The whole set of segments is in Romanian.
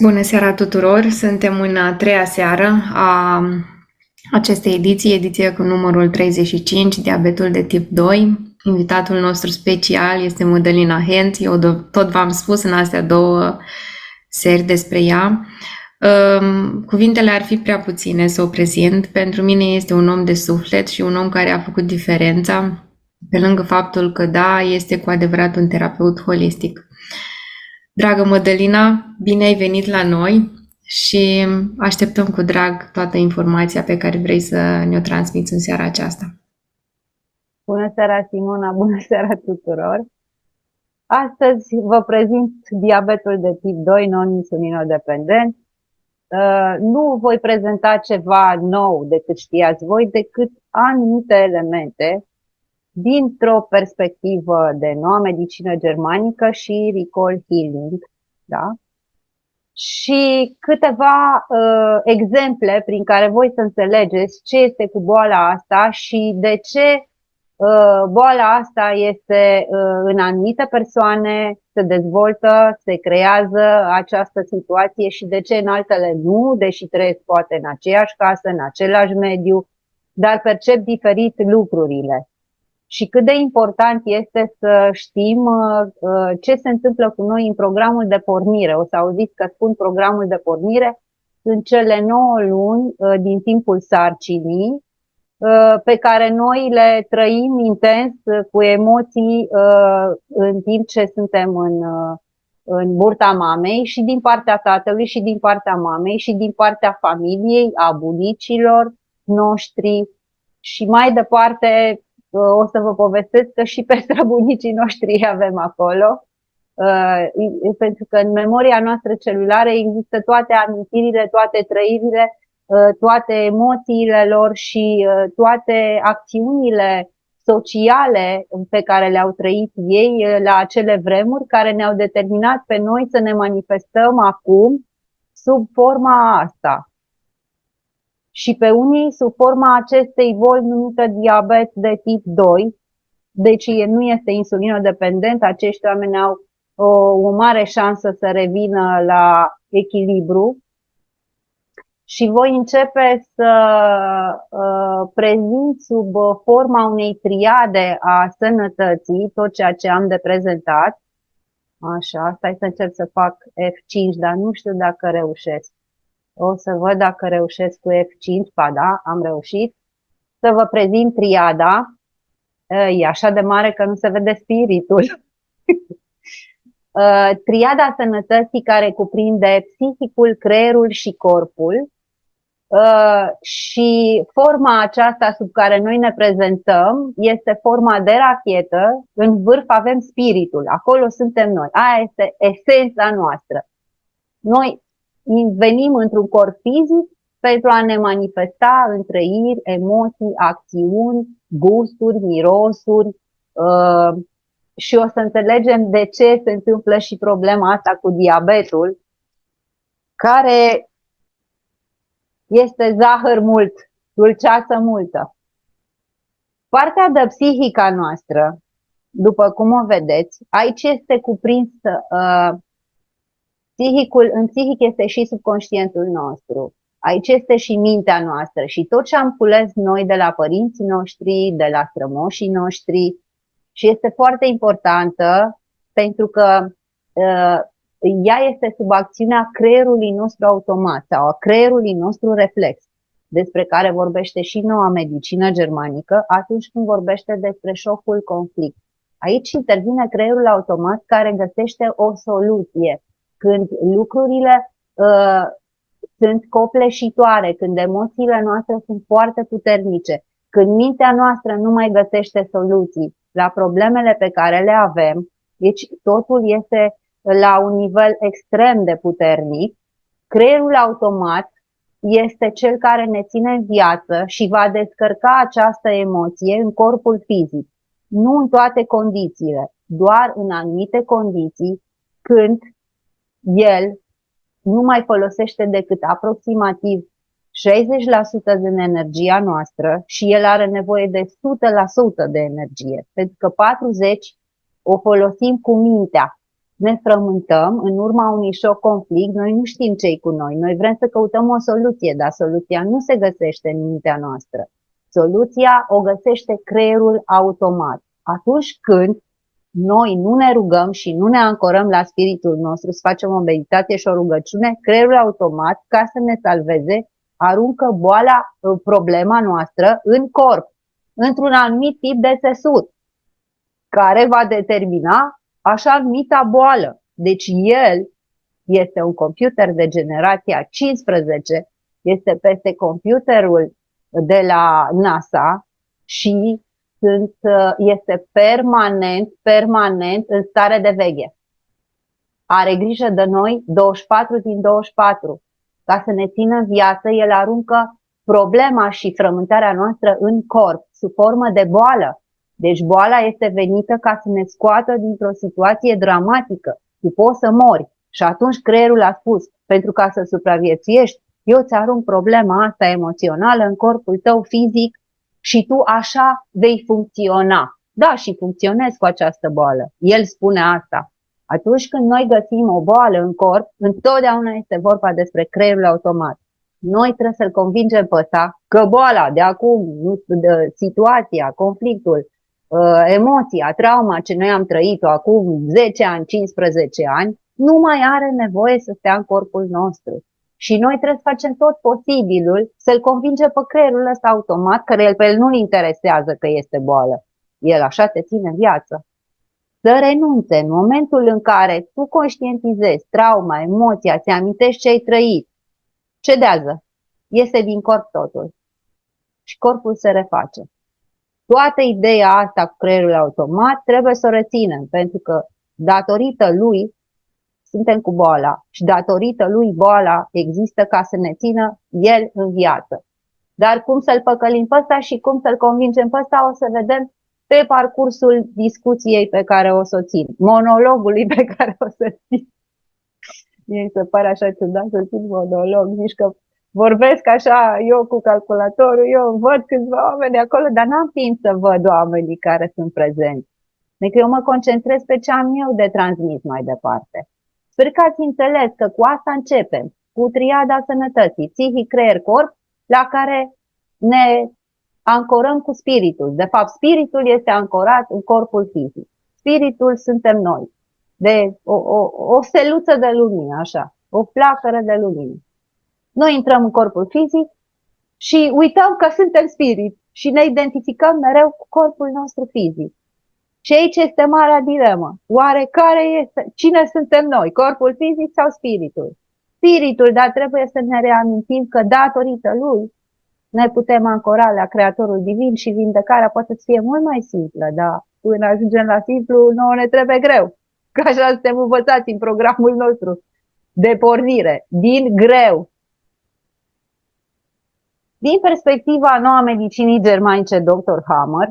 Bună seara tuturor! Suntem în a treia seară a acestei ediție cu numărul 35, diabetul de tip 2. Invitatul nostru special este Mădălina Henț. Eu tot v-am spus în astea două seri despre ea. Cuvintele ar fi prea puține să o prezint. Pentru mine este un om de suflet și un om care a făcut diferența, pe lângă faptul că, da, este cu adevărat un terapeut holistic. Dragă Mădălina, bine ai venit la noi și așteptăm cu drag toată informația pe care vrei să ne-o transmiți în seara aceasta. Bună seara, Simona! Bună seara tuturor! Astăzi vă prezint diabetul de tip 2 non-insulinodependent. Nu voi prezenta ceva nou decât știați voi, decât anumite elemente dintr-o perspectivă de noua medicină germanică și recall healing, da? Și câteva exemple prin care voi să înțelegeți ce este cu boala asta și de ce boala asta este în anumite persoane, se dezvoltă, se creează această situație și de ce în altele nu, deși trăiesc poate în aceeași casă, în același mediu, dar percep diferit lucrurile. Și cât de important este să știm ce se întâmplă cu noi în programul de pornire. O să auziți că spun programul de pornire, sunt cele 9 luni din timpul sarcinii pe care noi le trăim intens cu emoții în timp ce suntem în burta mamei și din partea tatălui și din partea mamei și din partea familiei, a bunicilor noștri și mai departe. O să vă povestesc că și pe străbunicii noștri avem acolo, pentru că în memoria noastră celulară există toate amintirile, toate trăirile, toate emoțiile lor și toate acțiunile sociale pe care le-au trăit ei la acele vremuri, care ne-au determinat pe noi să ne manifestăm acum sub forma asta. Și pe unii sub forma acestei boli numită diabet de tip 2, deci nu este insulinodependent, acești oameni au o mare șansă să revină la echilibru. Și voi începe să prezint sub forma unei triade a sănătății tot ceea ce am de prezentat. Așa, stai să încerc să fac F5, dar nu știu dacă reușesc. O să văd dacă reușesc cu F5, ba da, am reușit. Să vă prezint triada. E așa de mare că nu se vede spiritul. Triada sănătății care cuprinde psihicul, creierul și corpul. Și forma aceasta sub care noi ne prezentăm este forma de rachetă. În vârf avem spiritul, acolo suntem noi. Aia este esența noastră. Noi venim într-un corp fizic pentru a ne manifesta în trăiri, emoții, acțiuni, gusturi, mirosuri și o să înțelegem de ce se întâmplă și problema asta cu diabetul, care este zahăr mult, dulceață multă. Partea de psihica noastră, după cum o vedeți, aici este cuprins în psihic este și subconștientul nostru. Aici este și mintea noastră și tot ce am cules noi de la părinții noștri, de la strămoșii noștri și este foarte importantă pentru că ea este sub acțiunea creierului nostru automat sau a creierului nostru reflex, despre care vorbește și noua medicină germanică atunci când vorbește despre șocul conflict. Aici intervine creierul automat care găsește o soluție. Când lucrurile sunt copleșitoare, când emoțiile noastre sunt foarte puternice, când mintea noastră nu mai găsește soluții la problemele pe care le avem, deci totul este la un nivel extrem de puternic, creierul automat este cel care ne ține în viață și va descărca această emoție în corpul fizic. Nu în toate condițiile, doar în anumite condiții, când el nu mai folosește decât aproximativ 60% din energia noastră și el are nevoie de 100% de energie, pentru că 40% o folosim cu mintea. ne frământăm în urma unui șoc conflict, noi nu știm ce-i cu noi, noi vrem să căutăm o soluție, dar soluția nu se găsește în mintea noastră. Soluția o găsește creierul automat. Atunci când noi nu ne rugăm și nu ne ancorăm la spiritul nostru, să facem o meditație și o rugăciune, creierul automat, ca să ne salveze, aruncă boala, problema noastră în corp, într-un anumit tip de țesut, care va determina așa numita boală. Deci el este un computer de generația 15, este peste computerul de la NASA și este permanent în stare de veche. Are grijă de noi 24 din 24. Ca să ne țină în viață, el aruncă problema și frământarea noastră în corp, sub formă de boală. Deci boala este venită ca să ne scoată dintr-o situație dramatică. Tu poți să mori. Și atunci creierul a spus, pentru ca să supraviețuiești, eu ți arunc problema asta emoțională în corpul tău fizic și tu așa vei funcționa. Da, și funcționezi cu această boală. El spune asta. Atunci când noi găsim o boală în corp, întotdeauna este vorba despre creierul automat. Noi trebuie să-l convingem pe ăsta că boala de acum, situația, conflictul, emoția, trauma ce noi am trăit-o acum 10 ani, 15 ani, nu mai are nevoie să stea în corpul nostru. Și noi trebuie să facem tot posibilul să-l convingem pe creierul ăsta automat, care pe el nu-l interesează că este boală. El așa te ține în viață. Să renunțe în momentul în care tu conștientizezi trauma, emoția, ți amintești ce ai trăit, cedează, iese din corp totul și corpul se reface. Toată ideea asta cu creierul automat trebuie să o reținem, pentru că datorită lui suntem cu boala și datorită lui boala există ca să ne țină el în viață. Dar cum să-l păcălim pe ăsta și cum să-l convingem pe ăsta o să vedem pe parcursul discuției pe care o să o țin, monologului pe care o să țin. Mie se pare așa ciudat să țin monolog, zici că vorbesc așa eu cu calculatorul, eu văd câțiva oameni acolo, dar n-am timp să văd oamenii care sunt prezenți. Deci eu mă concentrez pe ce am eu de transmis mai departe. Sper că ați înțeles că cu asta începem, cu triada sănătății, psihic, creier, corp, la care ne ancorăm cu spiritul. De fapt, spiritul este ancorat în corpul fizic. Spiritul suntem noi, de o steluță de lumină, așa, o flacără de lumină. Noi intrăm în corpul fizic și uităm că suntem spirit și ne identificăm mereu cu corpul nostru fizic. Și aici este marea dilemă. Oare cine suntem noi, corpul fizic sau spiritul? Spiritul, dar trebuie să ne reamintim că datorită lui ne putem ancora la Creatorul Divin și vindecarea poate să fie mult mai simplă, dar până ajungem la simplu, nouă ne trebuie greu. Că așa suntem învățați în programul nostru de pornire, din greu. Din perspectiva noua medicinii germanice Dr. Hammer,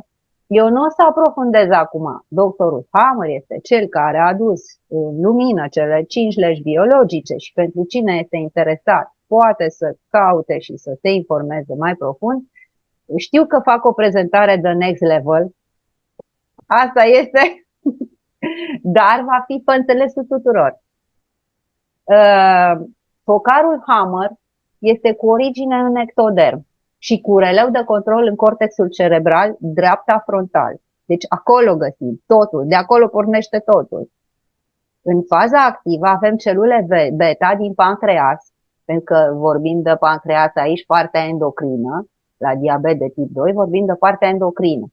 eu nu o să aprofundez acum. Doctorul Hammer este cel care a adus în lumină cele 5 legi biologice și pentru cine este interesat poate să caute și să se informeze mai profund. Știu că fac o prezentare de next level, asta este, dar va fi pe înțelesul tuturor. Focarul Hammer este cu origine în ectoderm și cu releu de control în cortexul cerebral, dreapta frontal. Deci acolo găsim totul, de acolo pornește totul. În faza activă avem celule beta din pancreas, pentru că vorbim de pancreas aici, partea endocrină, la diabet de tip 2 vorbim de partea endocrină.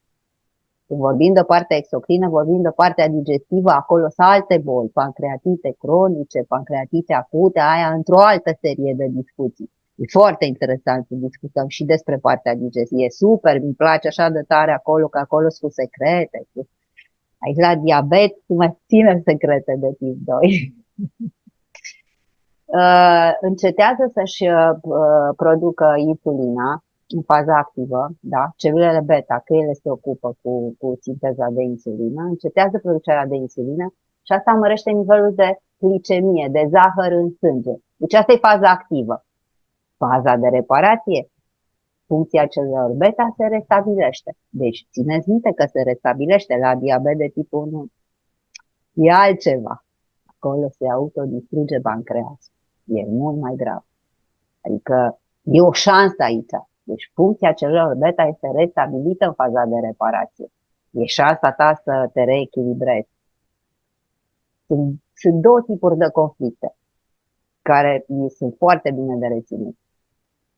Când vorbim de partea exocrină, vorbim de partea digestivă, acolo sunt alte boli, pancreatite cronice, pancreatite acute, aia într-o altă serie de discuții. E foarte interesant să discutăm și despre partea digestivă. E super, îmi place așa de tare acolo, că acolo sunt secrete. Aici la diabet mai ține secrete de tip 2. Încetează să-și producă insulina în faza activă, da? Celulele beta, că ele se ocupă cu sinteza de insulină, încetează producerea de insulină și asta mărește nivelul de glicemie, de zahăr în sânge. Deci asta e faza activă. Faza de reparație, funcția celulelor beta se restabilește. Deci țineți minte că se restabilește la diabet de tipul 1. E altceva. acolo se autodistruge pancreasul. E mult mai grav. Adică e o șansă aici. Deci funcția celulelor beta este restabilită în faza de reparație. E șansa ta să te reechilibrezi. Sunt două tipuri de conflicte care sunt foarte bine de reținut.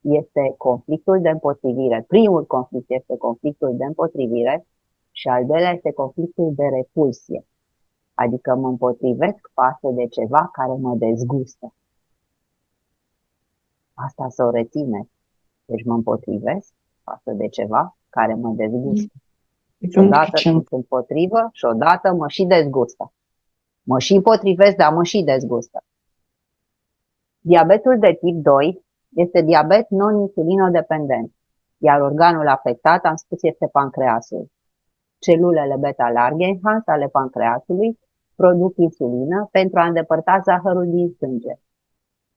Este conflictul de împotrivire. Primul conflict este conflictul de împotrivire și al doilea este conflictul de repulsie. Adică mă împotrivesc față de ceva care mă dezgustă. Asta să o reține. Deci mă împotrivesc față de ceva care mă dezgustă. Și odată sunt împotrivă și odată mă și dezgustă. Mă și împotrivesc, dar mă și dezgustă. Diabetul de tip 2 este diabet non-insulinodependent, iar organul afectat, am spus, este pancreasul. Celulele beta-Langerhans ale pancreasului produc insulină pentru a îndepărta zahărul din sânge.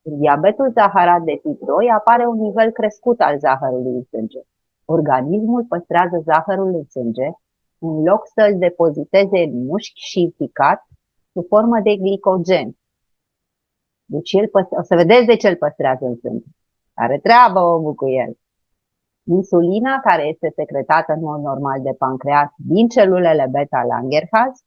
În diabetul zaharat de tip 2 apare un nivel crescut al zahărului în sânge. Organismul păstrează zahărul în sânge în loc să-l depoziteze în mușchi și în ficat sub formă de glicogen. Deci o să vedeți de ce îl păstrează în sânge. Are treabă omul cu el. Insulina, care este secretată în mod normal de pancreas din celulele beta-Langerhans,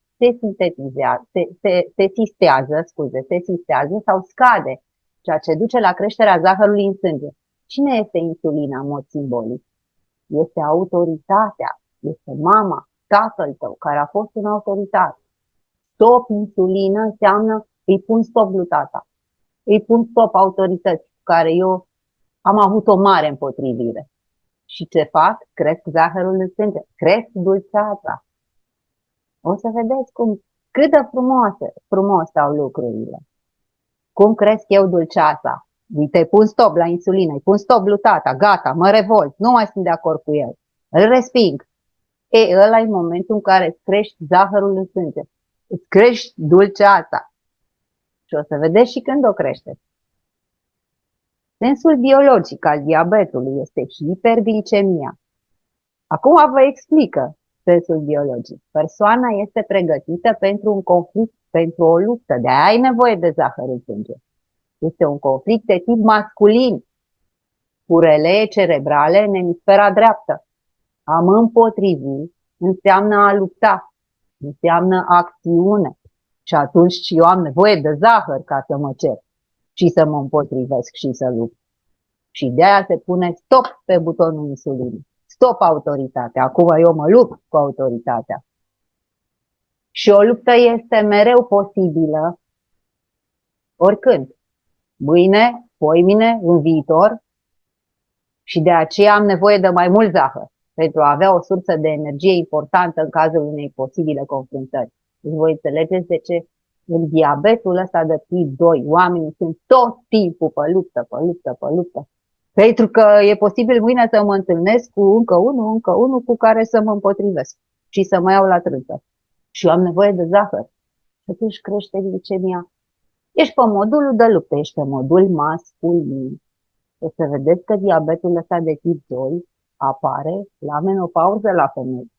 se sistează sau scade, ceea ce duce la creșterea zahărului în sânge. Cine este insulina în mod simbolic? Este autoritatea, este mama, tatăl tău, care a fost în autoritate. Stop insulină înseamnă îi pun stop lui tata, îi pun stop autorității, cu care eu am avut o mare împotrivire. Și ce fac? Cresc zahărul în sânge, cresc dulceața. O să vedeți cât de frumos stau lucrurile. Cum cresc eu dulceața? Uite, îi pun stop la insulină, îi pun stop lui tata, gata, mă revolt, nu mai sunt de acord cu el. Îl resping. Ăla e momentul în care îți crești zahărul în sânge, îți crești dulceața. Și o să vedeți și când o creșteți. Sensul biologic al diabetului este hiperglicemia. Acum vă explică sensul biologic. Persoana este pregătită pentru un conflict, pentru o luptă, de-aia ai nevoie de zahăr în sânge. Este un conflict de tip masculin, cu relee cerebrale în emisfera dreaptă. A mă împotrivi înseamnă a lupta, înseamnă acțiune. Și atunci eu am nevoie de zahăr ca să mă cer și să mă împotrivesc și să lupt. Și de aia se pune stop pe butonul insulinii. Stop autoritatea. Acum eu mă lupt cu autoritatea. Și o luptă este mereu posibilă oricând. Mâine, poimine, în viitor. Și de aceea am nevoie de mai mult zahăr pentru a avea o sursă de energie importantă în cazul unei posibile confruntări. Deci voi înțelegeți de ce în diabetul ăsta de tip 2 oamenii sunt tot timpul pe luptă. Pentru că e posibil mâine să mă întâlnesc cu încă unul cu care să mă împotrivesc și să mă iau la trântă. Și eu am nevoie de zahăr. Și atunci crește glicemia. Ești pe modulul de luptă, ești pe modul masculin. O să vedeți că diabetul ăsta de tip 2 apare la menopauză la femei.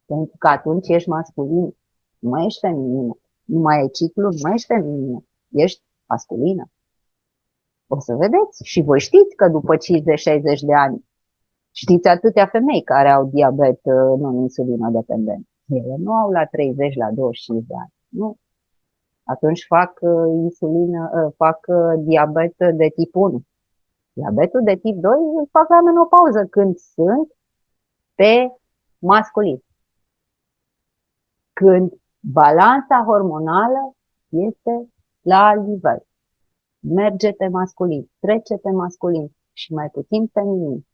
Pentru că atunci ești masculin, nu mai ești feminină. Nu mai ai ciclu, nu mai ești feminină. Ești masculină. O să vedeți și voi știți că după 50-60 de ani știți atâtea femei care au diabet non-insulinodependent. Ele nu au la 30, la 25 de ani. Nu. Atunci fac diabet de tip 1. Diabetul de tip 2 îl fac la menopauză când sunt pe masculin. Când balanța hormonală este la alt nivel. Merge pe masculin, trece pe masculin și mai puțin feminin.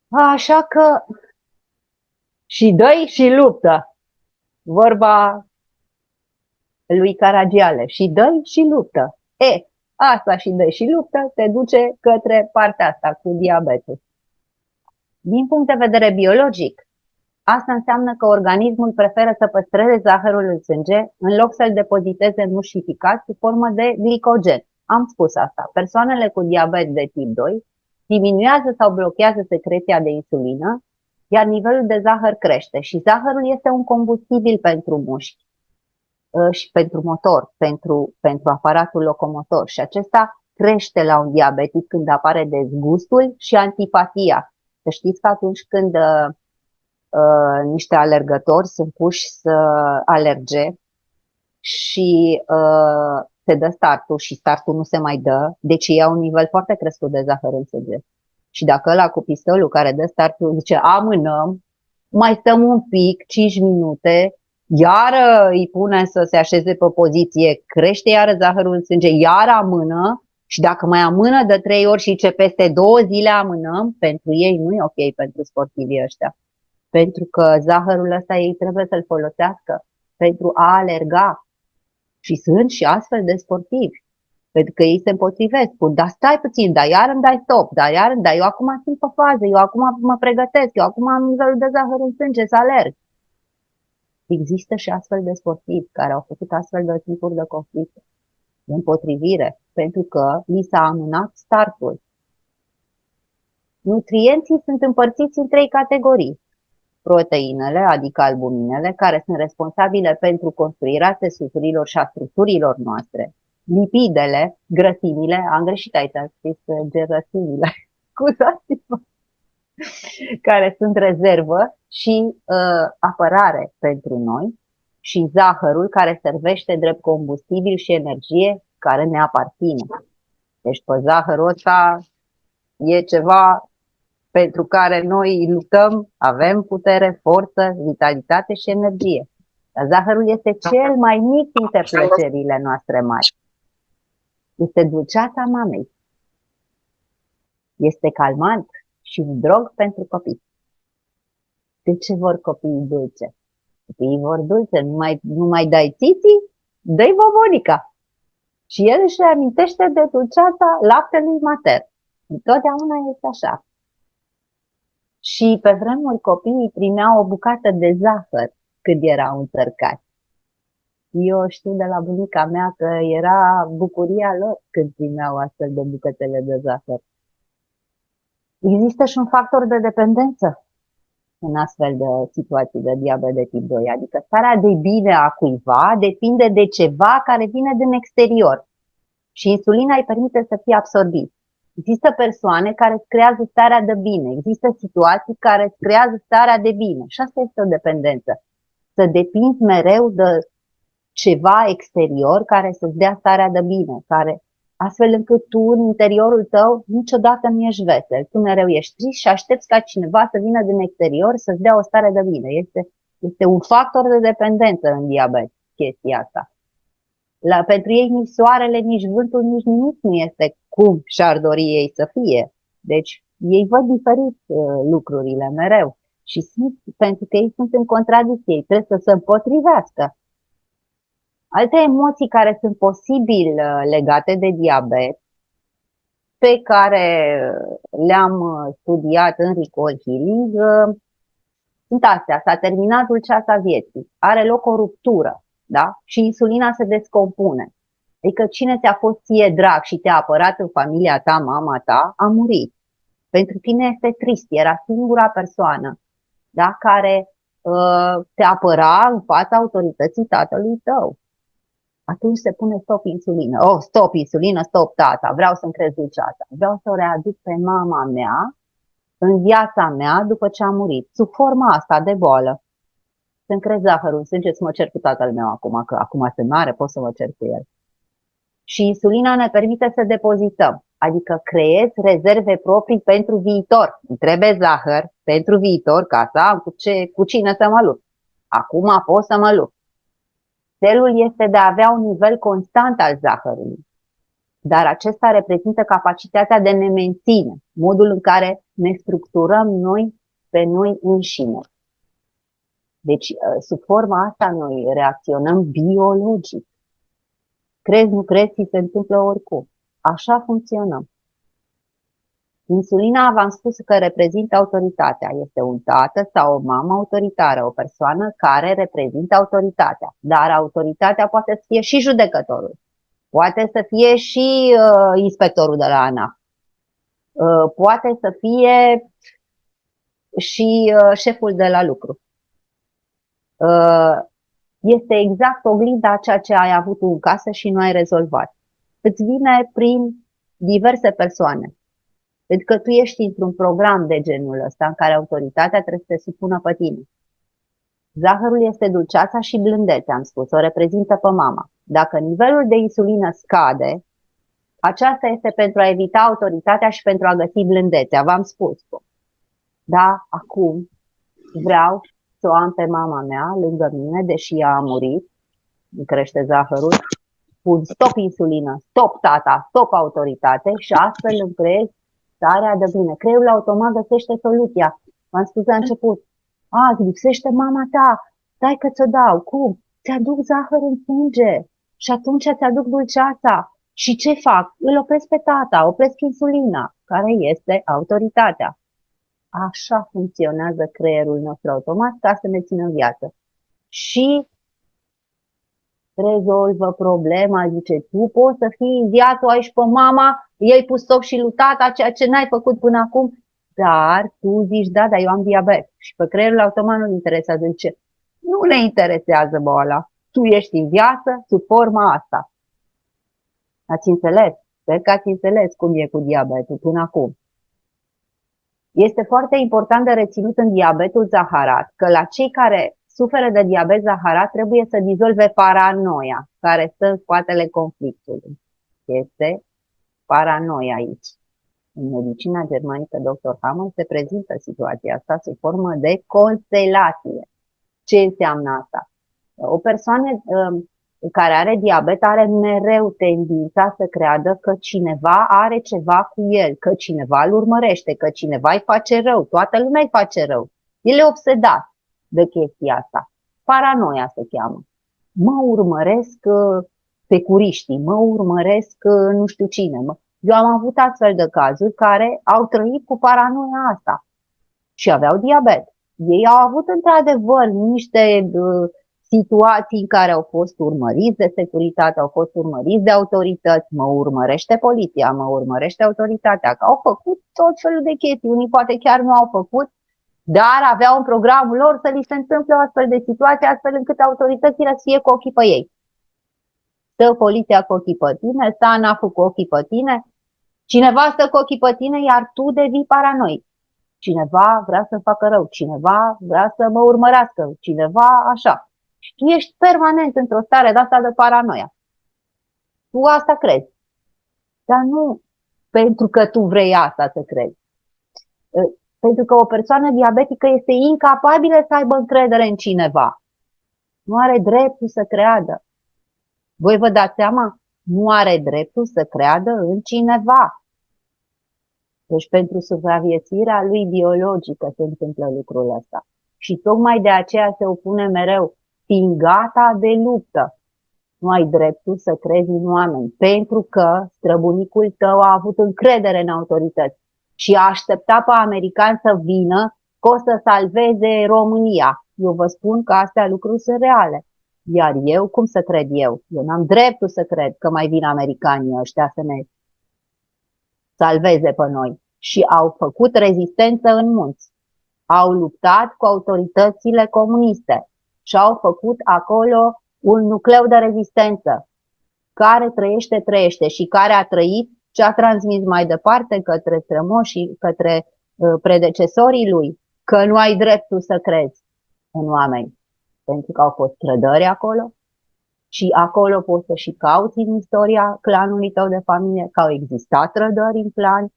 Așa că și dă-i și luptă. Vorba lui Caragiale. Și dă-i și luptă. Asta și dă-i și luptă te duce către partea asta cu diabetul. Din punct de vedere biologic, asta înseamnă că organismul preferă să păstreze zahărul în sânge în loc să-l depoziteze în mușchi și ficat sub formă de glicogen. Am spus asta. Persoanele cu diabet de tip 2 diminuează sau blochează secreția de insulină, iar nivelul de zahăr crește și zahărul este un combustibil pentru mușchi. și pentru motor, pentru aparatul locomotor. Și acesta crește la un diabetic când apare dezgustul și antipatia. Să știți că atunci când niște alergători sunt puși să alerge și se dă startul și startul nu se mai dă, deci ei au un nivel foarte crescut de zahăr în sânge. Și dacă ăla cu pistolul care dă startul zice amânăm, mai stăm un pic, 5 minute, iară îi pune să se așeze pe poziție, crește iară zahărul în sânge, iară amână și dacă mai amână de 3 ori și ce peste 2 zile amânăm, pentru ei nu e ok pentru sportivii ăștia. Pentru că zahărul ăsta ei trebuie să-l folosească pentru a alerga. Și sunt și astfel de sportivi. Pentru că ei se împotrivesc, spun, dar stai puțin, dar iar îmi dai stop, dar eu acum sunt pe fază, eu acum mă pregătesc, eu acum am nivelul de zahăr în sânge să alerg. Există și astfel de sportivi care au făcut astfel de tipuri de conflicte, de împotrivire, pentru că li s-a amânat startul. Nutrienții sunt împărțiți în 3 categorii. Proteinele, adică albuminele, care sunt responsabile pentru construirea țesuturilor și a structurilor noastre. Lipidele, grăsimile, am greșit aici, am scris gerăsimile, scuzați-mă, care sunt rezervă și apărare pentru noi, și zahărul, care servește drept combustibil și energie care ne aparține. Deci pe zahărul ăsta e ceva pentru care noi luptăm, avem putere, forță, vitalitate și energie. Dar zahărul este cel mai mic dintre plăcerile noastre mari. Este dulceața mamei. Este calmant și un drog pentru copii. De ce vor copiii dulce? Copiii vor dulce, nu mai dai țiții, dă-i bobonica. Și el își amintește de dulceața laptelui matern. Întotdeauna este așa. Și pe vremuri copiii primeau o bucată de zahăr când erau încărcați. Eu știu de la bunica mea că era bucuria lor când primeau astfel de bucățele de zahăr. Există și un factor de dependență în astfel de situații de diabet de tip 2, adică starea de bine a cuiva depinde de ceva care vine din exterior și insulina îi permite să fie absorbit. Există persoane care îți creează starea de bine, există situații care îți creează starea de bine și asta este o dependență. Să depinzi mereu de ceva exterior care să-ți dea starea de bine, astfel încât tu în interiorul tău niciodată nu ești vesel, tu mereu ești trist și aștepți ca cineva să vină din exterior să-ți dea o stare de bine. Este un factor de dependență în diabet, chestia asta. Pentru ei nici soarele, nici vântul, nici nimic nu este cum și-ar dori ei să fie. Deci ei văd diferit lucrurile mereu și pentru că ei sunt în contradicție, ei trebuie să se împotrivească. Alte emoții care sunt posibil legate de diabet, pe care le-am studiat în Recall Healing, sunt astea. S-a terminat dulceața vieții, are loc o ruptură, da? Și insulina se descompune. Adică cine ți-a fost ție drag și te-a apărat în familia ta, mama ta, a murit. Pentru tine este trist, era singura persoană, da? Care te apăra în fața autorității tatălui tău. Atunci se pune stop insulină. Oh, stop insulină, stop tata, vreau să-mi cresc dulceața. Vreau să o readuc pe mama mea în viața mea după ce a murit, sub forma asta de boală. Să-mi cresc zahărul în sânge, să mă cer cu tatăl meu acum, că acum se mare, pot să mă cer cu el. Și insulina ne permite să depozităm, adică creez rezerve proprii pentru viitor. Îmi trebuie zahăr pentru viitor ca să am cu cine să mă lupt. Acum pot să mă lupt. Celul este de a avea un nivel constant al zahărului, dar acesta reprezintă capacitatea de ne menține, modul în care ne structurăm noi pe noi înșine. Deci, sub forma asta noi reacționăm biologic. Crezi, nu crezi, ți se întâmplă oricum. Așa funcționăm. Insulina, v-am spus că reprezintă autoritatea. Este un tată sau o mamă autoritară, o persoană care reprezintă autoritatea. Dar autoritatea poate să fie și judecătorul. Poate să fie și inspectorul de la ANAF. Poate să fie și șeful de la lucru. este exact oglinda a ceea ce ai avut în casă și nu ai rezolvat. Îți vine prin diverse persoane. Pentru că tu ești într-un program de genul ăsta în care autoritatea trebuie să se supună pe tine. Zahărul este dulceața și blândețea, am spus, o reprezintă pe mama. Dacă nivelul de insulină scade, aceasta este pentru a evita autoritatea și pentru a găsi blândețea, v-am spus. Da, acum vreau să o am pe mama mea lângă mine, deși ea a murit, îmi crește zahărul, pun stop insulină, stop tata, stop autoritate și astfel îmi creez starea de bine. Creierul automat găsește soluția. V-am spus la început, îți lipsește mama ta, stai că ți-o dau, cum? Ți-aduc zahăr în sânge și atunci ți-aduc dulceața. Și ce fac? Îl opresc pe tata, opresc insulina, care este autoritatea. Așa funcționează creierul nostru automat ca să ne țină în viață. Și rezolvă problema, zice, tu poți să fii în viață, ai și pe mama, ei pus stop și lui tata, ceea ce n-ai făcut până acum, dar tu zici, da, dar eu am diabet. Și pe creierul automat nu-l interesează, zice, nu ne interesează boala, tu ești în viață sub forma asta. Ați înțeles? Sper că ați înțeles cum e cu diabetul până acum. Este foarte important de reținut în diabetul zaharat că la cei care suferă de diabet zaharat trebuie să dizolve paranoia, care stă în spatele conflictului. Este paranoia aici. În medicina germanică, Dr. Hammer se prezintă situația asta sub formă de constelație. Ce înseamnă asta? O persoană care are diabet are mereu tendința să creadă că cineva are ceva cu el, că cineva îl urmărește, că cineva îi face rău, toată lumea îi face rău. El e obsedat de chestia asta. Paranoia se cheamă. Mă urmăresc securiștii, mă urmăresc nu știu cine. Eu am avut astfel de cazuri care au trăit cu paranoia asta și aveau diabet. Ei au avut într-adevăr niște situații în care au fost urmăriți de securitate, au fost urmăriți de autorități, mă urmărește poliția, mă urmărește autoritatea, că au făcut tot felul de chestii, unii poate chiar nu au făcut, dar aveau în programul lor să li se întâmple o astfel de situație, astfel încât autoritățile să fie cu ochii pe ei. Stă poliția cu ochii pe tine, stă ANAF-ul cu ochii pe tine, cineva stă cu ochii pe tine, iar tu devii paranoic. Cineva vrea să-mi facă rău, cineva vrea să mă urmărească, cineva așa. Și tu ești permanent într-o stare de asta de paranoia. Tu asta crezi. Dar nu pentru că tu vrei asta să crezi. Pentru că o persoană diabetică este incapabilă să aibă încredere în cineva. Nu are dreptul să creadă. Voi vă dați seama? Nu are dreptul să creadă în cineva. Deci pentru supraviețuirea lui biologică se întâmplă lucrul ăsta. Și tocmai de aceea se opune mereu. Fiind gata de luptă. Nu ai dreptul să crezi în oameni, pentru că străbunicul tău a avut încredere în autorități și a așteptat pe americani să vină că o să salveze România. Eu vă spun că astea lucruri sunt reale. Iar eu, cum să cred eu? Eu n-am dreptul să cred că mai vin americanii ăștia să ne salveze pe noi. Și au făcut rezistență în munți. Au luptat cu autoritățile comuniste. Și au făcut acolo un nucleu de rezistență care trăiește și care a trăit și a transmis mai departe către strămoșii, către predecesorii lui, că nu ai dreptul să crezi în oameni. Pentru că au fost trădări acolo și acolo poți să și cauți în istoria clanului tău de familie că au existat trădări în clan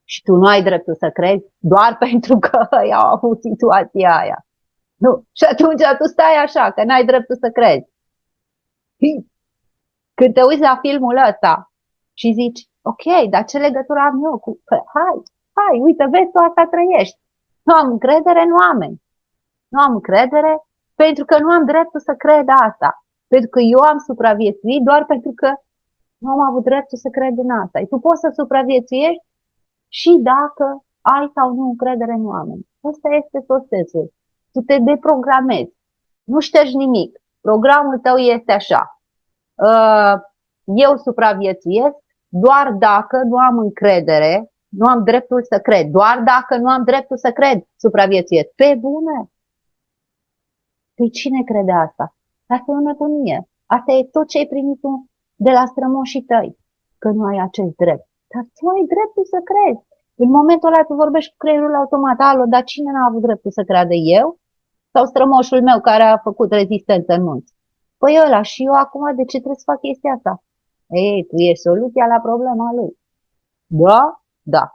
și tu nu ai dreptul să crezi doar pentru că ei au avut situația aia. Nu. Și atunci tu stai așa, că n-ai dreptul să crezi. Când te uiți la filmul ăsta și zici, ok, dar ce legătură am eu cu... Hai, uite, vezi, tu asta trăiești. Nu am încredere în oameni. Nu am încredere pentru că nu am dreptul să cred asta. Pentru că eu am supraviețuit doar pentru că nu am avut dreptul să cred în asta. Tu poți să supraviețuiești și dacă ai sau nu încredere în oameni. Asta este tot sensul. Tu te deprogramezi. Nu ștergi nimic. Programul tău este așa. Eu supraviețuiesc doar dacă nu am încredere, nu am dreptul să cred. Doar dacă nu am dreptul să cred, supraviețuiesc. Pe bune. Păi cine crede asta? Asta e o nebunie. Asta e tot ce ai primit tu de la strămoșii tăi, că nu ai acest drept. Dar tu ai dreptul să crezi. În momentul ăla tu vorbești cu creierul automat. Alo, dar cine n-a avut dreptul să creadă, eu sau strămoșul meu care a făcut rezistență în munți? Păi ăla, și eu acum de ce trebuie să fac chestia asta? Ei, tu ești soluția la problema lui. Da? Da.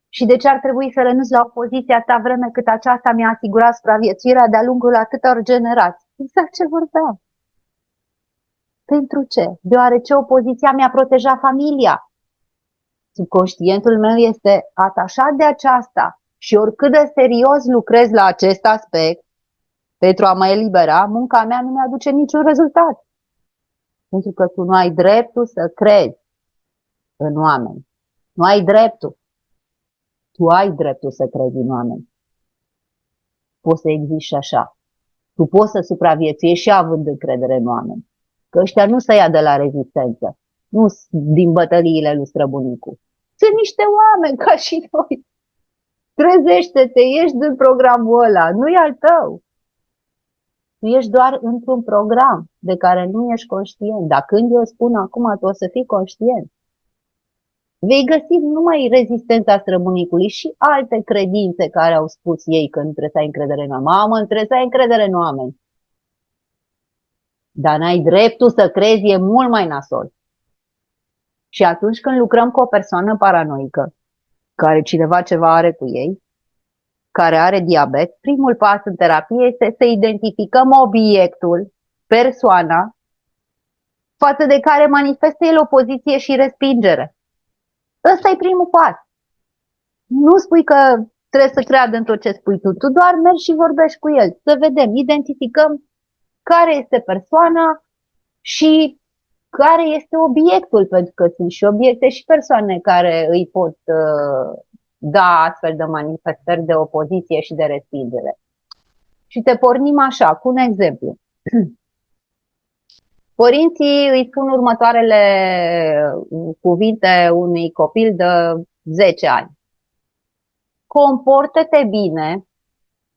Și de ce ar trebui să renunț la opoziția ta vreme cât aceasta mi-a asigurat supraviețuirea de-a lungul atâtor generații? Exact ce vorbeam. Pentru ce? Deoarece opoziția mi-a protejat familia. Subconștientul meu este atașat de aceasta și oricât de serios lucrez la acest aspect pentru a mă elibera, munca mea nu mi-aduce niciun rezultat. Pentru că tu nu ai dreptul să crezi în oameni. Nu ai dreptul. Tu ai dreptul să crezi în oameni. Poți să existi și așa. Tu poți să supraviețuiești și având încredere în oameni. Că ăștia nu se ia de la rezistență. Nu din bătăliile lui străbunicu. Sunt niște oameni ca și noi. Trezește-te, ești din programul ăla. Nu-i al tău. Tu ești doar într-un program de care nu ești conștient. Dar când eu spun acum, tu o să fii conștient. Vei găsi numai rezistența străbunicului și alte credințe care au spus ei că nu trebuie să ai încredere în oameni. Mamă, trebuie să ai încredere în oameni. Dar n-ai dreptul să crezi, e mult mai nasol. Și atunci când lucrăm cu o persoană paranoică, care cineva ceva are cu ei, care are diabet, primul pas în terapie este să identificăm obiectul, persoana, față de care manifestă el opoziție și respingere. Ăsta e primul pas. Nu spui că trebuie să creadă în tot ce spui tu, tu doar mergi și vorbești cu el. Să vedem, identificăm care este persoana și care este obiectul, pentru că sunt și obiecte și persoane care îi pot da astfel de manifestări de opoziție și de respingere. Și te pornim așa, cu un exemplu. Părinții îi spun următoarele cuvinte unui copil de 10 ani. Comportă-te bine,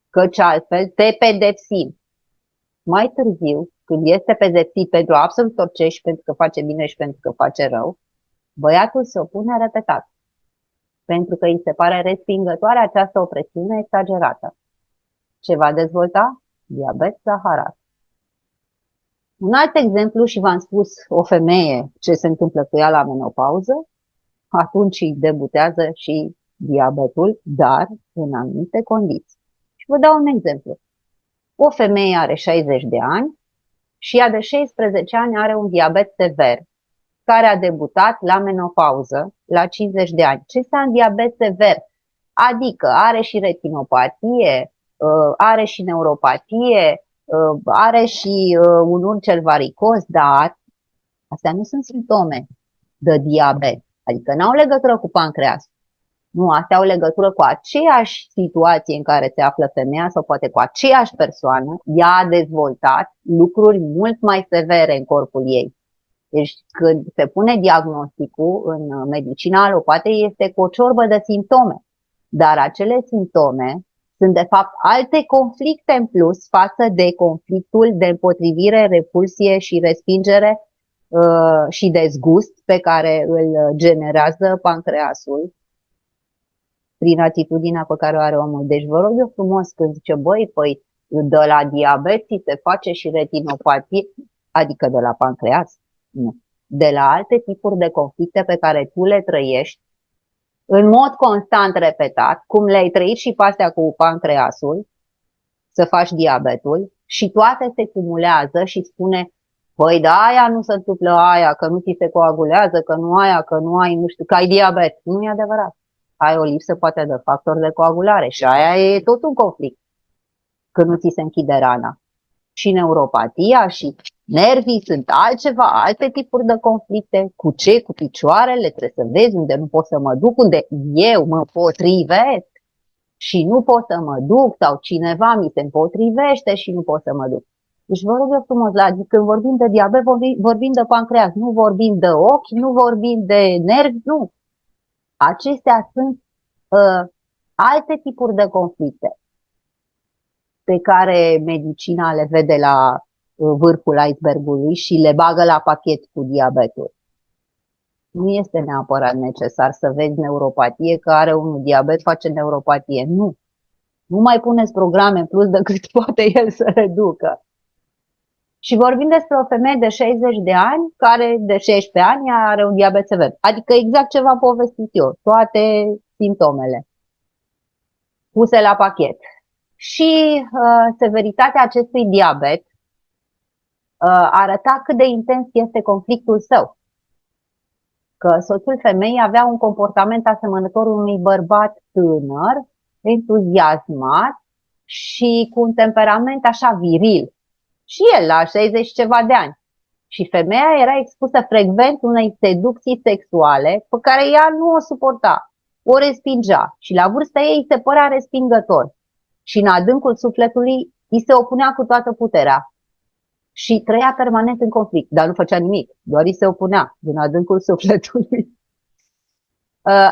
căci altfel te pedepsim. Mai târziu, când este pedepsit pentru absolut orice și pentru că face bine și pentru că face rău, băiatul se opune repetat, pentru că îi se pare respingătoare această opresiune exagerată. Ce va dezvolta? Diabet zaharat. Un alt exemplu, și v-am spus o femeie ce se întâmplă cu ea la menopauză, atunci îi debutează și diabetul, dar în anumite condiții. Și vă dau un exemplu. O femeie are 60 de ani și ea de 16 ani are un diabet sever, care a debutat la menopauză la 50 de ani. Ce înseamnă diabet sever? Adică are și retinopatie, are și neuropatie, are și un urcel varicos, dar astea nu sunt simptome de diabet. Adică n-au legătură cu pancreasul. Nu, astea au legătură cu aceeași situație în care se află femeia sau poate cu aceeași persoană. Ea a dezvoltat lucruri mult mai severe în corpul ei. Deci când se pune diagnosticul în medicina alopată este cu o ciorbă de simptome. Dar acele simptome sunt de fapt alte conflicte în plus față de conflictul de împotrivire, repulsie și respingere și dezgust pe care îl generează pancreasul prin atitudinea pe care o are omul. Deci vă rog eu frumos, când zice, băi, păi de la diabet se face și retinopatie, adică de la pancreas, nu, de la alte tipuri de conflicte pe care tu le trăiești în mod constant repetat, cum le-ai trăit și pe astea cu pancreasul, să faci diabetul, și toate se cumulează și spune, păi da, aia nu se întâmplă aia, că nu ți se coagulează, că nu aia, că nu ai, nu știu, că ai diabet. Nu e adevărat. Ai o lipsă poate de factor de coagulare și aia e tot un conflict, că nu ți se închide rana. Și neuropatia și nervii sunt altceva, alte tipuri de conflicte. Cu ce? Cu picioarele, trebuie să vezi unde nu pot să mă duc, unde eu mă potrivesc și nu pot să mă duc, sau cineva mi se împotrivește și nu pot să mă duc. Deci vă rog eu frumos, când vorbim de diabet, vorbim de pancreas, nu vorbim de ochi, nu vorbim de nervi, nu. Acestea sunt alte tipuri de conflicte. pe care medicina le vede la vârful icebergului și le bagă la pachet cu diabetul. Nu este neapărat necesar să vezi neuropatie, că are unul diabet, face neuropatie. Nu. Nu mai puneți programe în plus decât poate el să reducă. Și vorbim despre o femeie de 60 de ani, care de 16 ani are un diabet sever. Adică exact ce v-am povestit eu, toate simptomele puse la pachet. Și severitatea acestui diabet arăta cât de intens este conflictul său. Că soțul femeii avea un comportament asemănător unui bărbat tânăr, entuziasmat și cu un temperament așa viril. Și el la 60 ceva de ani. Și femeia era expusă frecvent unei seducții sexuale pe care ea nu o suporta, o respingea și la vârsta ei se părea respingător. Și în adâncul sufletului îi se opunea cu toată puterea. Și trăia permanent în conflict, dar nu făcea nimic, doar îi se opunea din adâncul sufletului.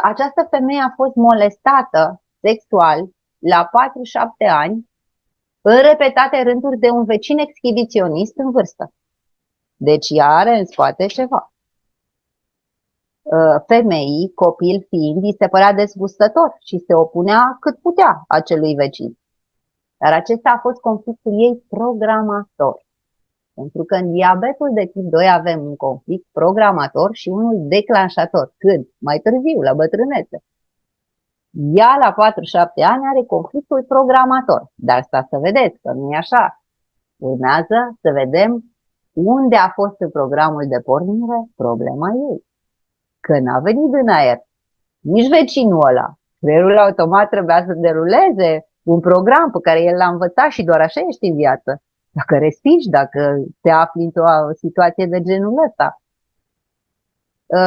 Această femeie a fost molestată sexual la 47 ani, în repetate rânduri de un vecin exhibiționist în vârstă. Deci ea are în spate ceva. Femeii, copil fiind, îi se părea dezgustător și se opunea cât putea acelui vecin. Dar acesta a fost conflictul ei programator. Pentru că în diabetul de tip 2 avem un conflict programator și unul declanșator. Când? Mai târziu, la bătrânețe. Ea la 47 ani are conflictul programator. Dar stați să vedeți că nu e așa. Urmează să vedem unde a fost în programul de pornire problema ei. Că n-a venit în aer. Nici vecinul ăla. Creierul automat trebuia să deruleze un program pe care el l-a învățat și doar așa ești în viață. Dacă respingi, dacă te afli într-o situație de genul ăsta.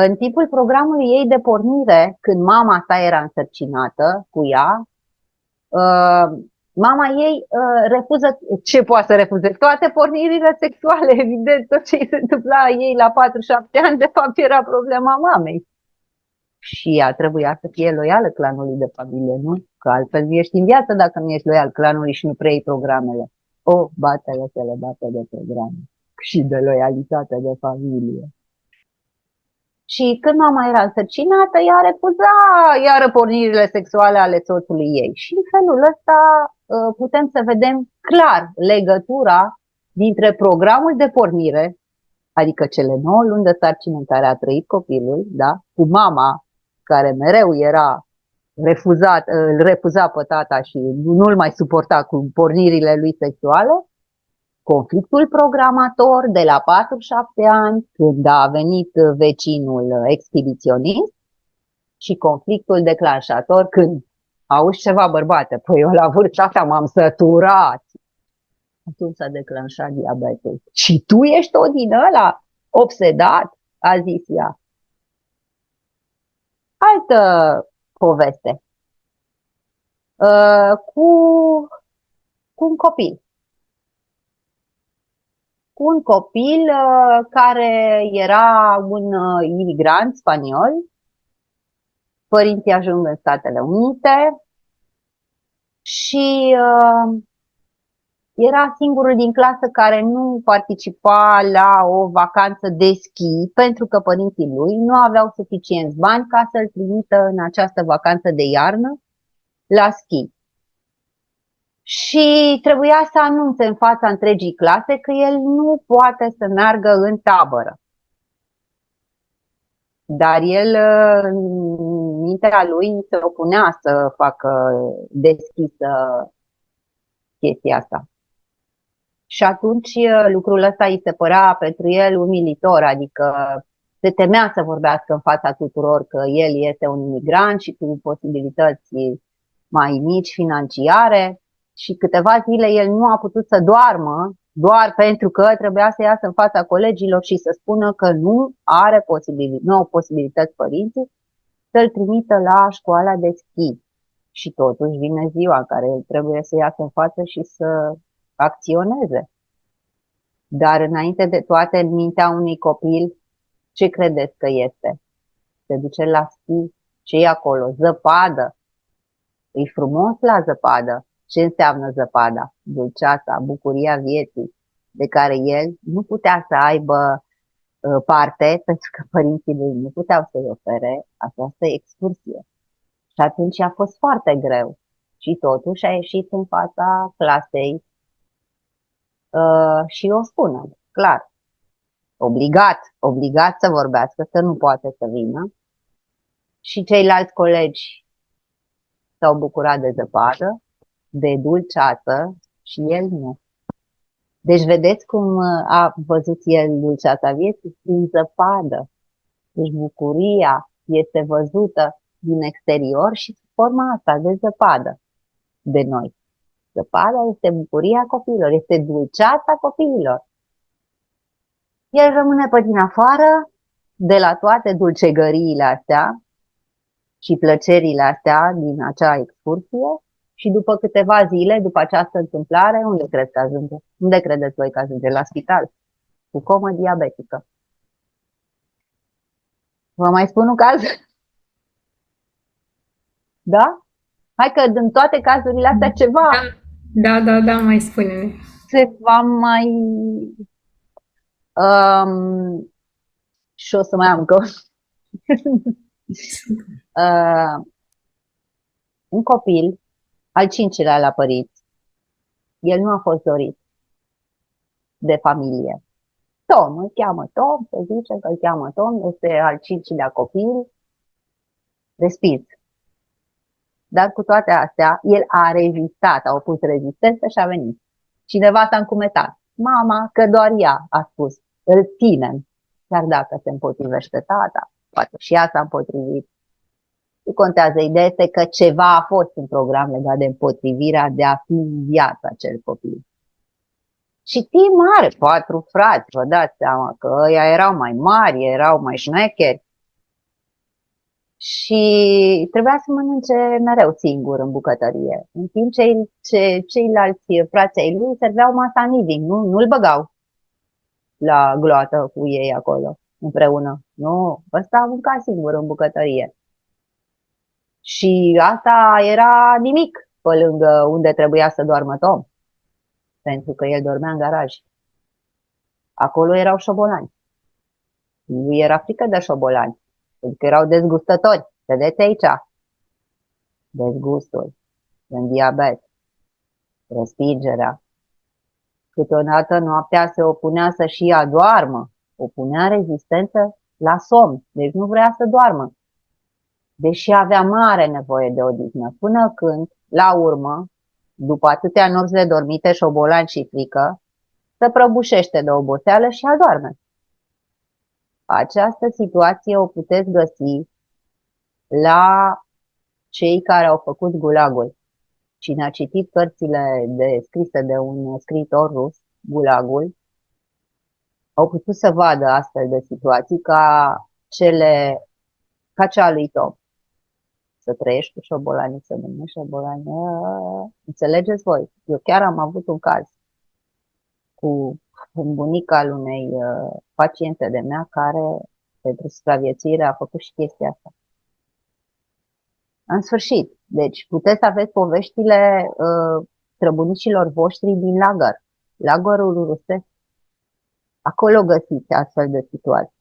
În timpul programului ei de pornire, când mama sa era însărcinată cu ea, mama ei refuză, ce poate să refuze? Toate pornirile sexuale, evident, tot ce se întâmpla ei la 47 ani, de fapt era problema mamei. Și ea trebuia să fie loială clanului de familie, nu? Că altfel nu ești în viață dacă nu ești loial clanului și nu preiei programele. Batele se le bate de programe și de loialitate de familie. Și când mama era însărcinată, ea refuza iară pornirile sexuale ale soțului ei. Și în felul ăsta putem să vedem clar legătura dintre programul de pornire, adică cele 9 luni de sarcină în care a trăit copilul, da, cu mama care mereu era îl refuza pe tata și nu-l mai suporta cu pornirile lui sexuale, conflictul programator de la 47 ani, când a venit vecinul exhibiționist, și conflictul declanșator când auzi ceva, bărbate, păi eu la vârsta asta m-am săturat. Atunci s-a declanșat diabetul. Și tu ești tot din ăla obsedat, a zis ea. Altă poveste. Cu un copil. Cu un copil care era un imigrant spaniol. Părinții ajung în Statele Unite și era singurul din clasă care nu participa la o vacanță de schi, pentru că părinții lui nu aveau suficienți bani ca să-l trimită în această vacanță de iarnă la schi. Și trebuia să anunțe în fața întregii clase că el nu poate să meargă în tabără. Dar el, în mintea lui, se opunea să facă deschisă chestia asta. Și atunci lucrul ăsta îi se părea pentru el umilitor, adică se temea să vorbească în fața tuturor că el este un imigrant și cu posibilități mai mici financiare. Și câteva zile el nu a putut să doarmă, doar pentru că trebuia să iasă în fața colegilor și să spună că nu au posibilități părinții să-l trimită la școala de schi. Și totuși vine ziua în care el trebuie să iasă în față și să acționeze. Dar înainte de toate, în mintea unui copil, ce credeți că este? Se duce la schi, ce e acolo? Zăpadă. E frumos la zăpadă. ce înseamnă zăpada, dulceața, bucuria vieții, de care el nu putea să aibă parte, pentru că părinții lui nu puteau să-i ofere această excursie. Și atunci a fost foarte greu. Și totuși a ieșit în fața clasei și o spună, clar, obligat să vorbească, că nu poate să vină. Și ceilalți colegi s-au bucurat de zăpadă, de dulceață și el nu. Deci vedeți cum a văzut el dulceața vieții? Prin zăpadă. Deci bucuria este văzută din exterior și sub forma asta de zăpadă de noi. Zăpada este bucuria copiilor, este dulceața copiilor. El rămâne pe din afară de la toate dulcegăriile astea și plăcerile astea din acea excursie și după câteva zile, după această întâmplare, unde crezi că ajunge? Unde credeți voi că ajunge? La spital, cu comă diabetică. Vă mai spun un caz? Da? Hai că în toate cazurile astea ceva Da, mai spune-ne. se va mai... și o să mai am încă un copil, al 5-lea la părinți, el nu a fost dorit de familie. Tom, îl cheamă Tom, se zice că îl cheamă Tom, este al 5-lea copil, respins. Dar cu toate astea, el a rezistat, a opus rezistență și a venit. Cineva s-a încumetat. Mama, că doar ea a spus, îl ținem. Chiar dacă se împotrivește tata, poate și ea s-a împotrivit. Nu contează, ideea este că ceva a fost în program legat de împotrivirea de a fi în viață acel copil. Și timp are 4 frați, vă dați seama că ăia erau mai mari, erau mai șmecheri. Și trebuia să mănânce mereu singur în bucătărie. În timp ce ceilalți frații ai lui serveau masa în living, nu-l băgau la gloată cu ei acolo, împreună. Nu, ăsta mânca singur în bucătărie. Și asta era nimic pe lângă unde trebuia să doarmă Tom, pentru că el dormea în garaj. Acolo erau șobolani. Lui era frică de șobolani, pentru că erau dezgustători. Vedeți aici? Dezgustul, în diabet, respingerea. Câteodată noaptea se opunea să și ea doarmă, opunea rezistență la somn, deci nu vrea să doarmă. Deși avea mare nevoie de odihnă, până când, la urmă, după atâtea nopți de dormite, șobolan și frică, se prăbușește de oboseală și adorme. Această situație o puteți găsi la cei care au făcut Gulagul. Cine a citit cărțile scrise de un scriitor rus, Gulagul, au putut să vadă astfel de situații ca cea lui Tom. Să trăiești cu șobolanii, să mănânci șobolani. Înțelegeți voi? Eu chiar am avut un caz cu un bunic al unei paciente de mea care, pentru supraviețuire, a făcut și chestia asta. În sfârșit, deci puteți să aveți poveștile străbunicilor voștri din lagăr, lagărul rusesc. Acolo găsiți astfel de situații.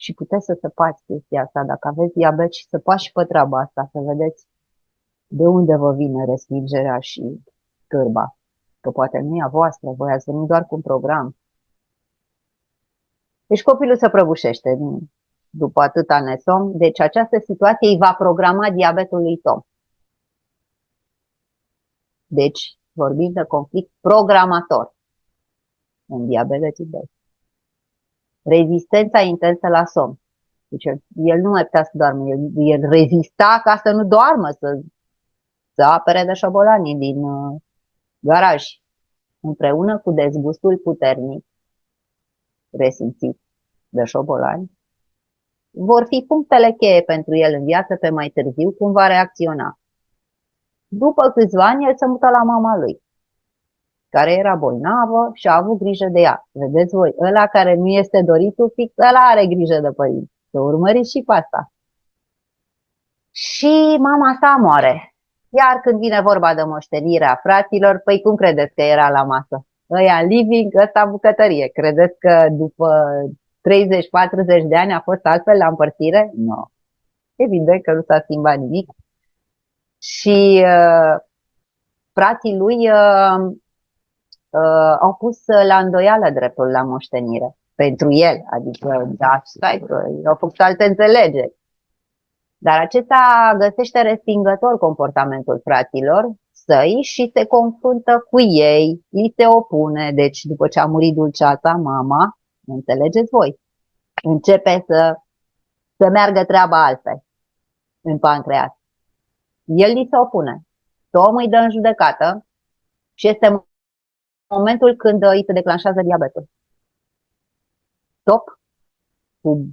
Și puteți să săpați chestia asta, dacă aveți diabet, și săpați și pe treaba asta, să vedeți de unde vă vine respingerea și cârba. Că poate nu e a voastră, voi ați venit doar cu un program. Deci copilul se prăbușește după atâta nesomn, deci această situație îi va programa diabetul lui Tom. Deci vorbim de conflict programator în diabet de tip 2. Rezistența intensă la somn. Deci el nu mai putea să doarmă, el rezista ca să nu doarmă, să apere de șobolanii din garaj, împreună cu dezgustul puternic resimțit de șobolani, vor fi punctele cheie pentru el în viață pe mai târziu, cum va reacționa. După câțiva ani, el se mută la mama lui, care era bolnavă și a avut grijă de ea. Vedeți voi, ăla care nu este doritul fix, ăla are grijă de părinți. Să urmăriți și pe asta. Și mama sa moare. Iar când vine vorba de moștenirea fraților, păi cum credeți că era la masă? Ăia living, ăsta bucătărie. Credeți că după 30-40 de ani a fost altfel la împărțire? Nu. No. Evident că nu s-a schimbat nimic. Și frații lui au pus la îndoială dreptul la moștenire pentru el, adică da, stai că au făcut alte înțelegeri. Dar acesta găsește respingător comportamentul fraților săi și se confruntă cu ei, îi se opune. Deci după ce a murit dulceața, mama, înțelegeți voi, începe să meargă treaba altfel în pancreas. El li se opune. Tom îi dă în judecată și este momentul când îi se declanșează diabetul. Top cu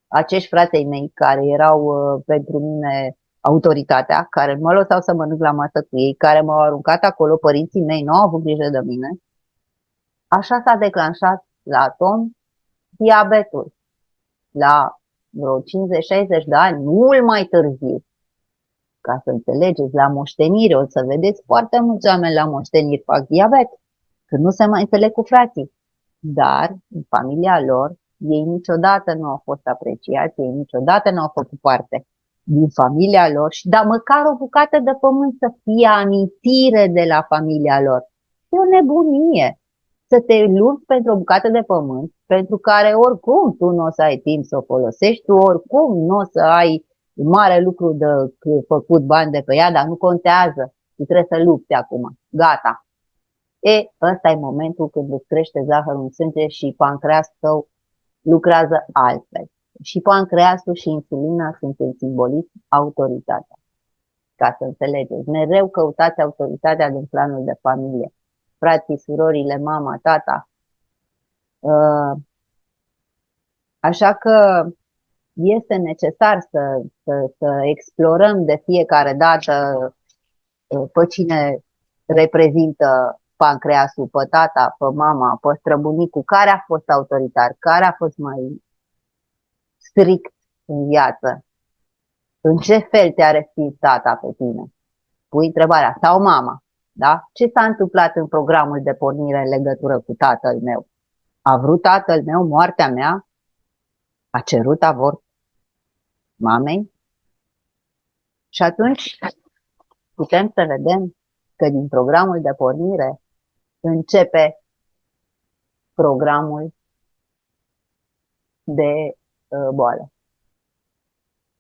acești frații mei care erau pentru mine autoritatea, care mă lăsau să mănânc la masă cu ei, care m-au aruncat acolo, părinții mei nu au avut grijă de mine. Așa s-a declanșat la Tom diabetul la vreo 50-60 de ani, mult mai târziu. Ca să înțelegeți, la moștenire, o să vedeți foarte mulți oameni la moșteniri fac diabet, că nu se mai înțeleg cu frații. Dar, în familia lor, ei niciodată nu au fost apreciați, ei niciodată nu au făcut parte din familia lor, și dar măcar o bucată de pământ să fie amintire de la familia lor. E o nebunie să te lupți pentru o bucată de pământ, pentru care oricum tu nu o să ai timp să o folosești, tu oricum nu o să ai mare lucru de făcut bani de pe ea, dar nu contează, tu trebuie să lupți acum, gata. Ăsta e momentul când îți crește zahărul în sânge și pancreasul tău lucrează altfel. Și pancreasul și insulina sunt în simbolism autoritatea. Ca să înțelegeți, mereu căutați autoritatea din planul de familie. Frații, surorile, mama, tata. Așa că este necesar să explorăm de fiecare dată pe cine reprezintă pancreasul, pe tata, pe mama, pe străbunicul, care a fost autoritar, care a fost mai strict în viață, în ce fel te-a respins tata pe tine. Pui întrebarea, sau mama, da? Ce s-a întâmplat în programul de pornire în legătură cu tatăl meu? A vrut tatăl meu moartea mea? A cerut avort mamei? Și atunci putem să vedem că din programul de pornire începe programul de boală.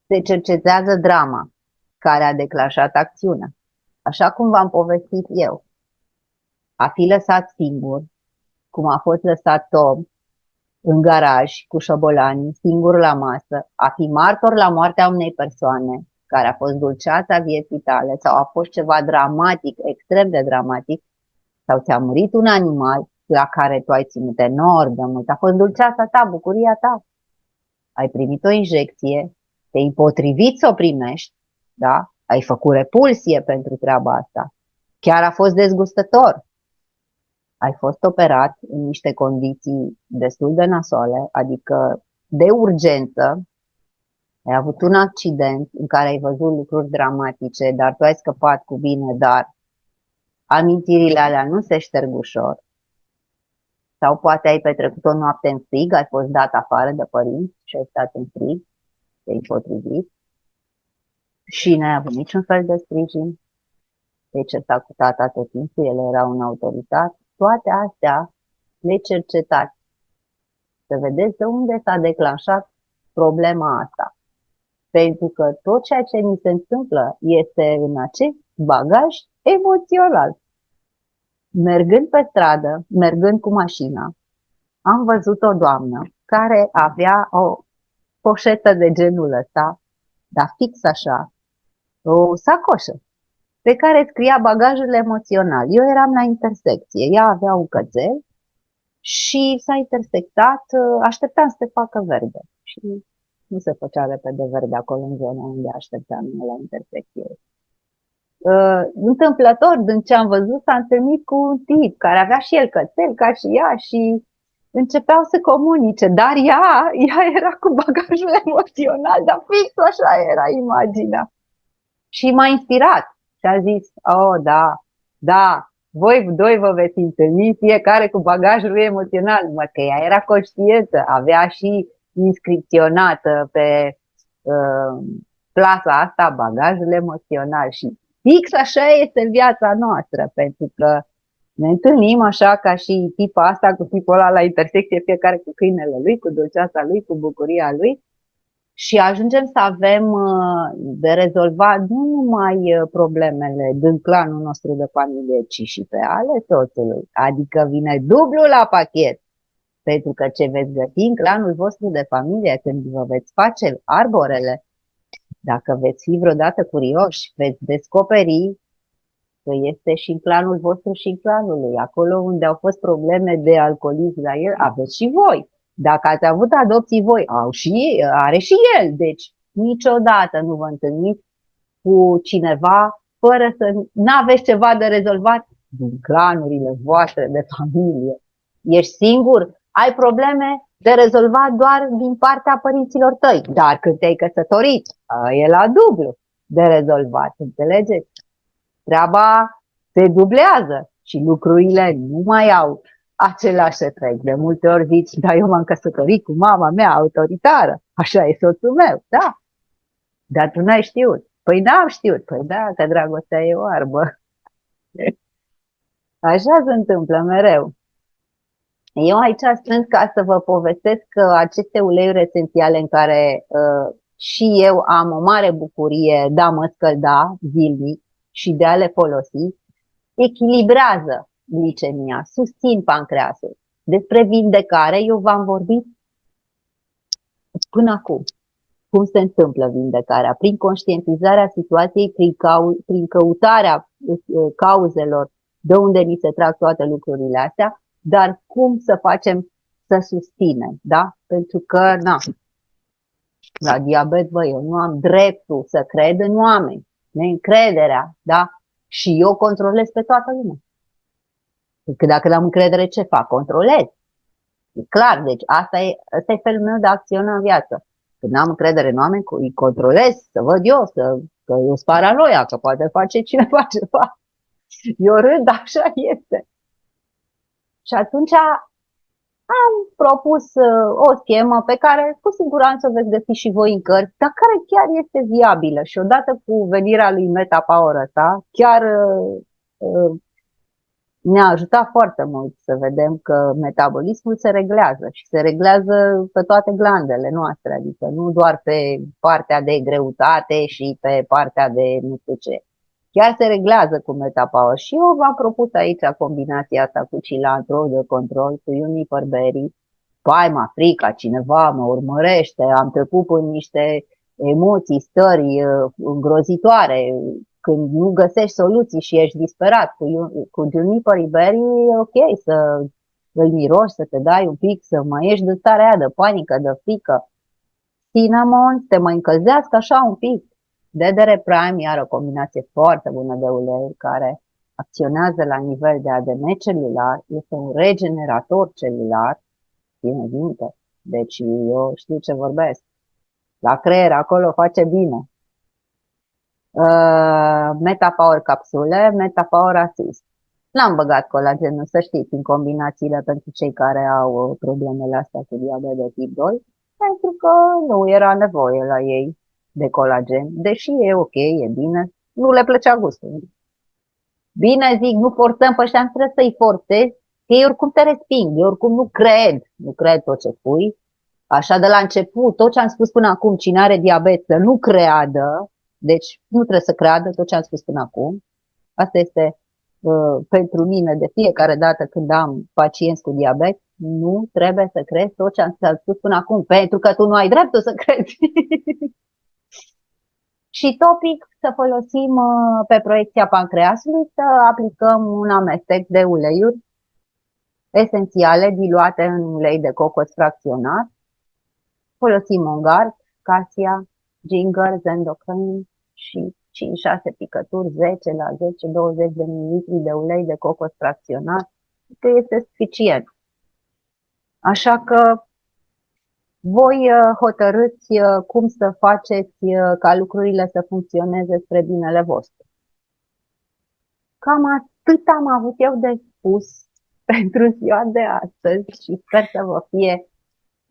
Se cercetează drama care a declanșat acțiunea. Așa cum v-am povestit eu. A fi lăsat singur, cum a fost lăsat Tom în garaj cu șobolanii, singur la masă, a fi martor la moartea unei persoane care a fost dulceața vieții tale sau a fost ceva dramatic, extrem de dramatic, sau ți-a murit un animal la care tu ai ținut enorm de mult, a fost dulceața ta, bucuria ta. Ai primit o injecție, te-ai potrivit să o primești, da? Ai făcut repulsie pentru treaba asta. Chiar a fost dezgustător. Ai fost operat în niște condiții destul de nasoale, adică de urgență. Ai avut un accident în care ai văzut lucruri dramatice, dar tu ai scăpat cu bine, dar amintirile alea nu se șterg ușor. Sau poate ai petrecut o noapte în frig, ai fost dat afară de părinți și ai stat în frig, te-ai potrivit și n-ai avut niciun fel de sprijin. Te-ai certat cu tata tot timpul, el era un autoritar. Toate astea le cercetați. Să vedeți de unde s-a declanșat problema asta. Pentru că tot ceea ce ni se întâmplă este în acest bagaj emoțional. Mergând pe stradă, mergând cu mașina, am văzut o doamnă care avea o poșetă de genul ăsta, dar fix așa, o sacoșă, pe care scria bagajul emoțional. Eu eram la intersecție, ea avea un cățel și s-a intersectat, așteptam să se facă verde. Și nu se făcea repede verde acolo în zona unde așteptam la intersecție. Întâmplător, din ce am văzut, s-a întâlnit cu un tip care avea și el cățel ca și ea și începeau să comunice, dar ea era cu bagajul emoțional, dar fix așa era imaginea. Și m-a inspirat. și a zis, oh, da, voi doi vă veți întâlni fiecare cu bagajul lui emoțional, mă, că ea era conștientă, avea și inscripționată pe plasa asta bagajul emoțional și fix așa este în viața noastră, pentru că ne întâlnim așa ca și tipa asta cu tipul ăla la intersecție, fiecare cu câinele lui, cu dulceața lui, cu bucuria lui și ajungem să avem de rezolvat nu numai problemele din clanul nostru de familie, ci și pe ale soțului. Adică vine dublu la pachet, pentru că ce veți găsi în clanul vostru de familie când vă veți face arborele, dacă veți fi vreodată curioși, veți descoperi că este și în clanul vostru și în clanul lui. Acolo unde au fost probleme de alcoolism la el, aveți și voi. Dacă ați avut adopții voi, are și el. Deci niciodată nu vă întâlniți cu cineva fără să nu aveți ceva de rezolvat din clanurile voastre de familie. Ești singur, ai probleme de rezolvat doar din partea părinților tăi. Dar când te-ai căsătorit, e la dublu de rezolvat, înțelegeți? Treaba se dublează și lucrurile nu mai au același efect. De multe ori zici, da, eu m-am căsătorit cu mama mea autoritară, așa e soțul meu, da. Dar tu n-ai știut. Păi n-am știut. Păi da, că dragostea e oarbă. Așa se întâmplă mereu. Eu aici sunt ca să vă povestesc că aceste uleiuri esențiale în care și eu am o mare bucurie de a mă scălda zilnic și de a le folosi, echilibrează glicemia, susțin pancreasul. Despre vindecare eu v-am vorbit până acum. Cum se întâmplă vindecarea? Prin conștientizarea situației, prin căutarea cauzelor de unde ni se trag toate lucrurile astea, dar cum să facem să susținem, da? Pentru că, la diabet, eu nu am dreptul să cred în oameni, neîncrederea, da? Și eu controlez pe toată lumea. Că dacă n-am încredere, ce fac? Controlez. E clar, deci asta e felul meu de a acționa în viață. Când n-am încredere în oameni, îi controlez, să văd eu, că eu sunt paranoia, că poate face cineva ceva. Eu râd, așa este. Și atunci am propus o schemă pe care cu siguranță o veți găsi și voi în cărți, dar care chiar este viabilă. Și odată cu venirea lui Meta Power ăsta, chiar ne-a ajutat foarte mult să vedem că metabolismul se reglează și se reglează pe toate glandele noastre, adică nu doar pe partea de greutate și pe partea de nu știu ce. Chiar se reglează cu MetaPower și eu v-am propus aici combinația asta cu cilantro de control, cu juniper berry. Paima, frica, cineva mă urmărește, am trecut în niște emoții, stări îngrozitoare. Când nu găsești soluții și ești disperat cu juniper berry, e ok să îl miroși, să te dai un pic, să mai ieși de starea aia de panică, de frică. Cinnamon, te mai încălzească așa un pic. DDR Prime, iar o combinație foarte bună de ulei care acționează la nivel de ADN celular, este un regenerator celular, ține minte, deci eu știu ce vorbesc. La creier, acolo face bine. MetaPower capsule, MetaPower Assist. N-am băgat colagenul, să știți, în combinațiile pentru cei care au problemele astea cu diabet de tip 2, pentru că nu era nevoie la ei de colagen, deși e ok, e bine, nu le plăcea gustul. Bine, zic, nu forțăm pe ăștia, nu trebuie să-i forțezi, că ei oricum te resping, eu oricum nu cred tot ce spui. Așa de la început, tot ce am spus până acum, cine are diabet să nu creadă, deci nu trebuie să creadă tot ce am spus până acum. Asta este pentru mine de fiecare dată când am pacienți cu diabet, nu trebuie să crezi tot ce am spus până acum, pentru că tu nu ai dreptul să crezi. Și topic, să folosim pe proiecția pancreasului, să aplicăm un amestec de uleiuri esențiale diluate în ulei de cocos fracționat. Folosim Mongard, Cassia, Ginger, Zendocrine și 5-6 picături, 10 la 10-20 de ml de ulei de cocos fracționat, că este suficient. Așa că voi hotărâți cum să faceți ca lucrurile să funcționeze spre binele vostru. cam atât am avut eu de spus pentru ziua de astăzi și sper să vă fie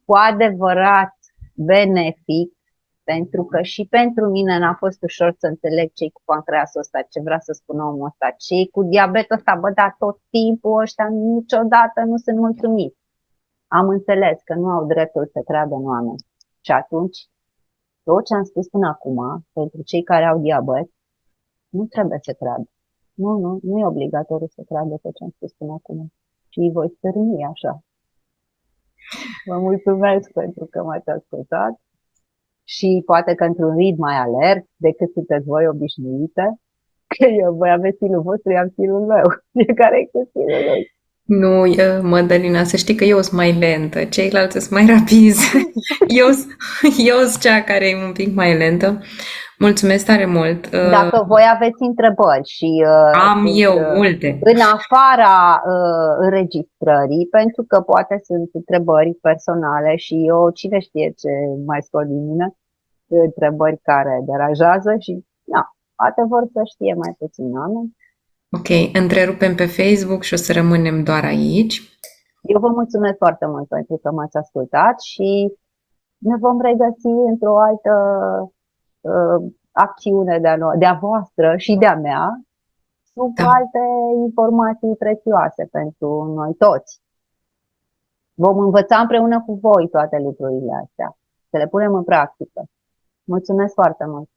cu adevărat benefic, pentru că și pentru mine n-a fost ușor să înțeleg ce-i cu pancreasul ăsta, ce vrea să spună omul ăsta, ce-i cu diabetul ăsta, bă, dar tot timpul ăștia niciodată nu sunt mulțumiți. Am înțeles că nu au dreptul să creadă în oameni. Și atunci, tot ce am spus până acum, pentru cei care au diabet, nu trebuie să creadă. Nu e obligatoriu să creadă tot ce am spus până acum. Și îi voi stârni așa. Vă mulțumesc pentru că m-ați ascultat și poate că într-un ritm mai alert decât sunteți voi obișnuite, că eu voi avea stilul vostru, eu am stilul meu. Fiecare cu stilul lui. Nu, Mădălina, să știi că eu sunt mai lentă, ceilalți sunt mai rapizi. Eu sunt cea care e un pic mai lentă. Mulțumesc tare mult. Dacă voi aveți întrebări și Am eu multe. în afara înregistrării, pentru că poate sunt întrebări personale și eu cine știe ce mai scot din mine, întrebări care deranjează și poate vor să știe mai puțin oameni. Ok, întrerupem pe Facebook și o să rămânem doar aici. Eu vă mulțumesc foarte mult pentru că m-ați ascultat și ne vom regăsi într-o altă acțiune de-a voastră și de-a mea, sub alte informații prețioase pentru noi toți. Vom învăța împreună cu voi toate lucrurile astea, să le punem în practică. Mulțumesc foarte mult!